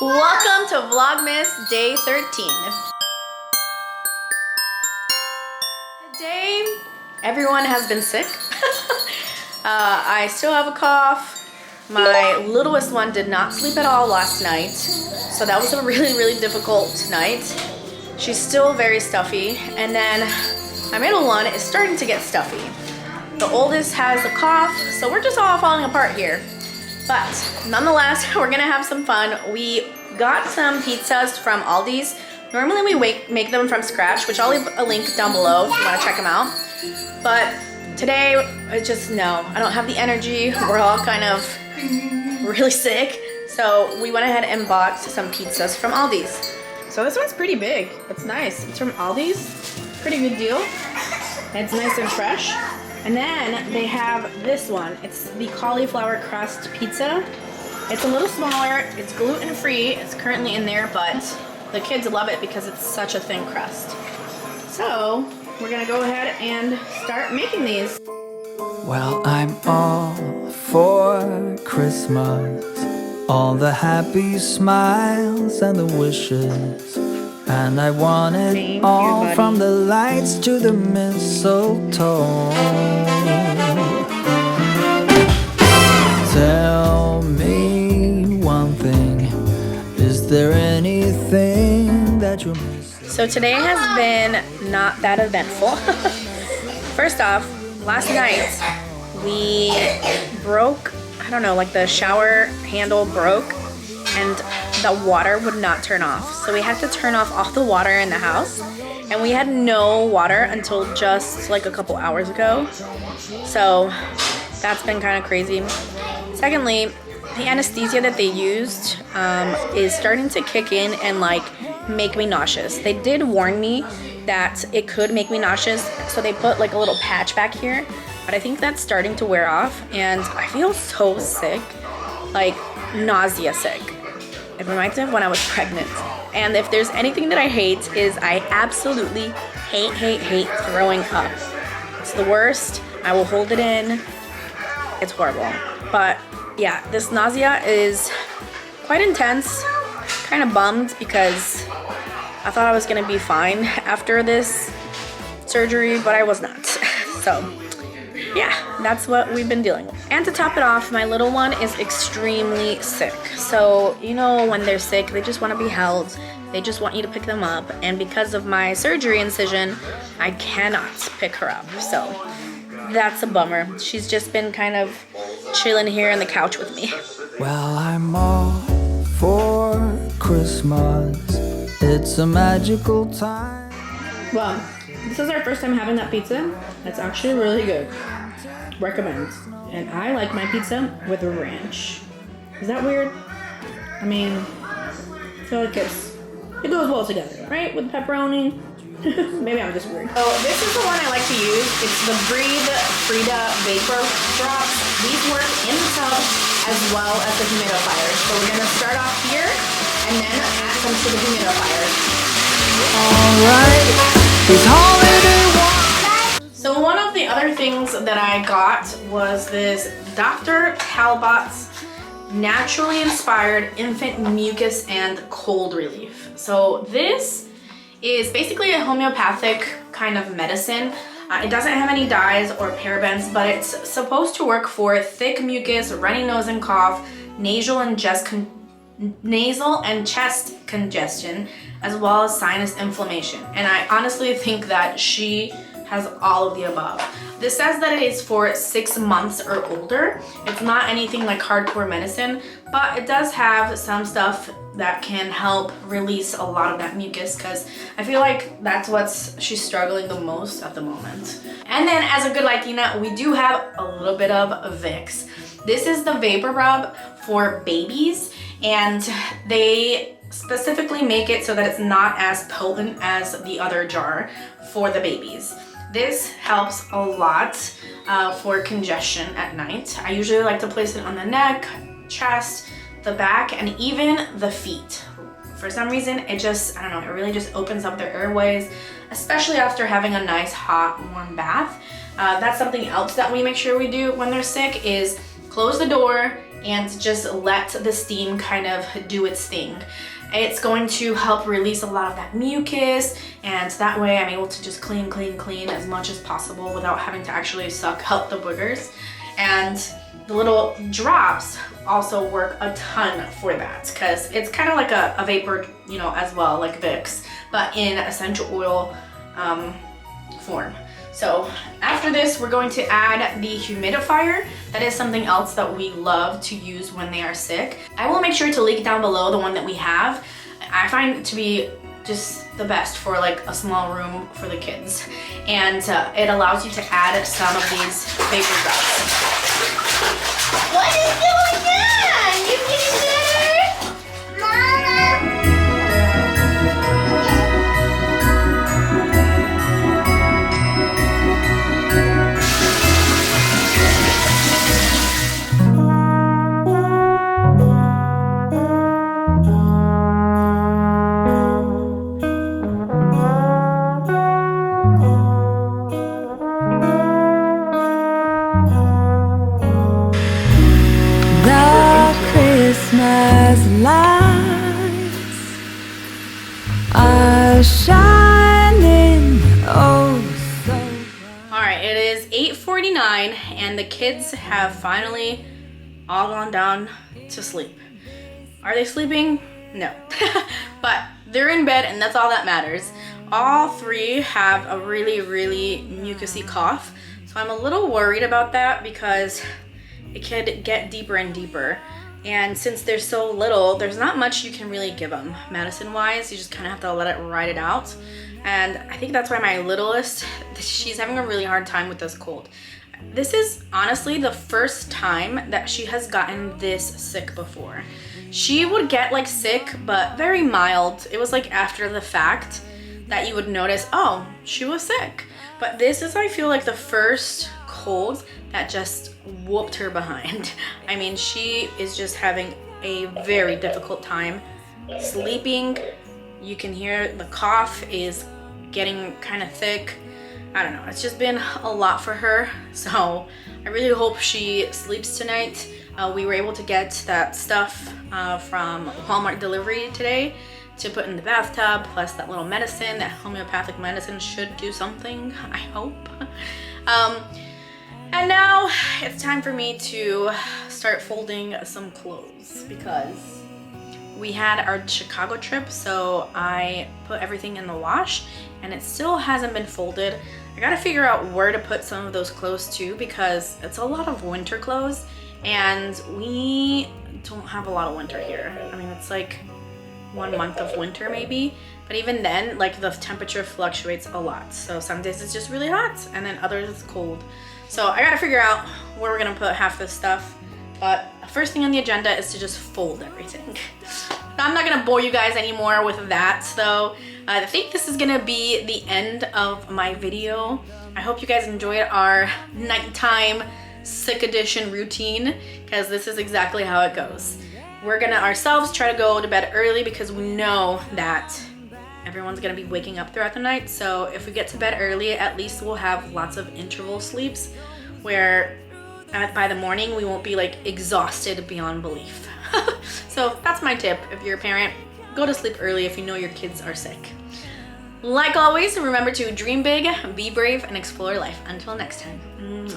Welcome to Vlogmas Day 13. Today, everyone has been sick. I still have a cough. My littlest one did not sleep at all last night, so that was a really difficult night. She's still very stuffy, and then my middle one is starting to get stuffy. The oldest has a cough, so we're just all falling apart here. But nonetheless, we're gonna have some fun. We got some pizzas from Aldi's. Normally we make them from scratch, which I'll leave a link down below if you wanna check them out. But today, it's just no, I don't have the energy. We're all kind of really sick. So we went ahead and bought some pizzas from Aldi's. So this one's pretty big. It's nice. It's from Aldi's. Pretty good deal. It's nice and fresh. And then they have this one. It's the cauliflower crust pizza. It's a little smaller. It's gluten-free. It's currently in there, but the kids love it because it's such a thin crust. So we're gonna go ahead and start making these. Well, I'm all for Christmas, all the happy smiles and the wishes, and I want it all, from the lights to the mistletoe. Tell me one thing, is there anything that you're missing? So today has been not that eventful. First off, last night we broke, I don't know, like the shower handle broke and the water would not turn off. So we had to turn off all the water in the house, and we had no water until just like a couple hours ago. So that's been kind of crazy. Secondly, the anesthesia that they used is starting to kick in and like make me nauseous. They did warn me that it could make me nauseous, so they put like a little patch back here, but I think that's starting to wear off, and I feel so sick, like nausea sick. It reminds me of when I was pregnant. And if there's anything that I hate, is I absolutely hate throwing up. It's the worst. I will hold it in. It's horrible. But yeah, this nausea is quite intense. Kind of bummed because I thought I was gonna be fine after this surgery, but I was not. So yeah, that's what we've been dealing with. And to top it off, my little one is extremely sick. So, you know, when they're sick, they just want to be held. They just want you to pick them up. And because of my surgery incision, I cannot pick her up. So that's a bummer. She's just been kind of chilling here on the couch with me. Well, I'm all for Christmas. It's a magical time. Well, this is our first time having that pizza. It's actually really good. Recommend. And I like my pizza with ranch. Is that weird? I mean, I feel like it goes well together, right? With pepperoni. Maybe I'm just weird. So this is the one I like to use. It's the Breathe Frida Vapor Drops. These work in the tub as well as the humidifier. So we're gonna start off here and then add some to the humidifier. Alright, it's holiday one. So one of the other things that I got was this Dr. Talbot's naturally inspired infant mucus and cold relief. So this is basically a homeopathic kind of medicine. It doesn't have any dyes or parabens, but it's supposed to work for thick mucus, runny nose and cough, nasal and chest congestion, as well as sinus inflammation. And I honestly think that she has all of the above. This says that it is for 6 months or older. It's not anything like hardcore medicine, but it does have some stuff that can help release a lot of that mucus, because I feel like that's what's she's struggling the most at the moment. And then as a good Latina, we do have a little bit of Vicks. This is the vapor rub for babies, and they specifically make it so that it's not as potent as the other jar for the babies. This helps a lot for congestion at night. I usually like to place it on the neck, chest, the back, and even the feet. For some reason, it just, I don't know, it really just opens up their airways, especially after having a nice hot warm bath. That's something else that we make sure we do when they're sick, is close the door and just let the steam kind of do its thing. It's going to help release a lot of that mucus, and that way I'm able to just clean as much as possible without having to actually suck out the boogers. And the little drops also work a ton for that, because it's kind of like a vapor, you know, as well, like Vicks, but in essential oil form. So after this, we're going to add the humidifier. That is something else that we love to use when they are sick. I will make sure to link down below the one that we have. I find it to be just the best for like a small room for the kids. And it allows you to add some of these vapor drops. What is going on? You getting better? Mama! Christmas lights are shining oh so bright. All right, it is 8:49 and the kids have finally all gone down to sleep. Are they sleeping? No. But they're in bed and that's all that matters. All three have a really mucusy cough. So I'm a little worried about that because it could get deeper and deeper. And since they're so little, there's not much you can really give them medicine-wise. You just kind of have to let it ride it out. And I think that's why my littlest, she's having a really hard time with this cold. This is honestly the first time that she has gotten this sick before. She would get like sick, but very mild. It was like after the fact that you would notice, oh, she was sick. But this is, I feel like, the first cold that just whooped her behind. I mean, she is just having a very difficult time sleeping. You can hear the cough is getting kind of thick. I don't know, it's just been a lot for her. So I really hope she sleeps tonight. We were able to get that stuff from Walmart delivery today to put in the bathtub, plus that little medicine, that homeopathic medicine should do something, I hope. And now it's time for me to start folding some clothes because we had our Chicago trip, so I put everything in the wash and it still hasn't been folded. I gotta figure out where to put some of those clothes too because it's a lot of winter clothes and we don't have a lot of winter here. I mean, it's like 1 month of winter maybe, but even then, like, the temperature fluctuates a lot. So some days it's just really hot and then others it's cold. So I gotta figure out where we're gonna put half this stuff. But the first thing on the agenda is to just fold everything. I'm not gonna bore you guys anymore with that though. I think this is gonna be the end of my video. I hope you guys enjoyed our nighttime sick edition routine because this is exactly how it goes. We're gonna ourselves try to go to bed early because we know that everyone's gonna be waking up throughout the night. So if we get to bed early, at least we'll have lots of interval sleeps where by the morning we won't be like exhausted beyond belief. So that's my tip. If you're a parent, go to sleep early if you know your kids are sick. Like always, remember to dream big, be brave, and explore life. Until next time. Mwah.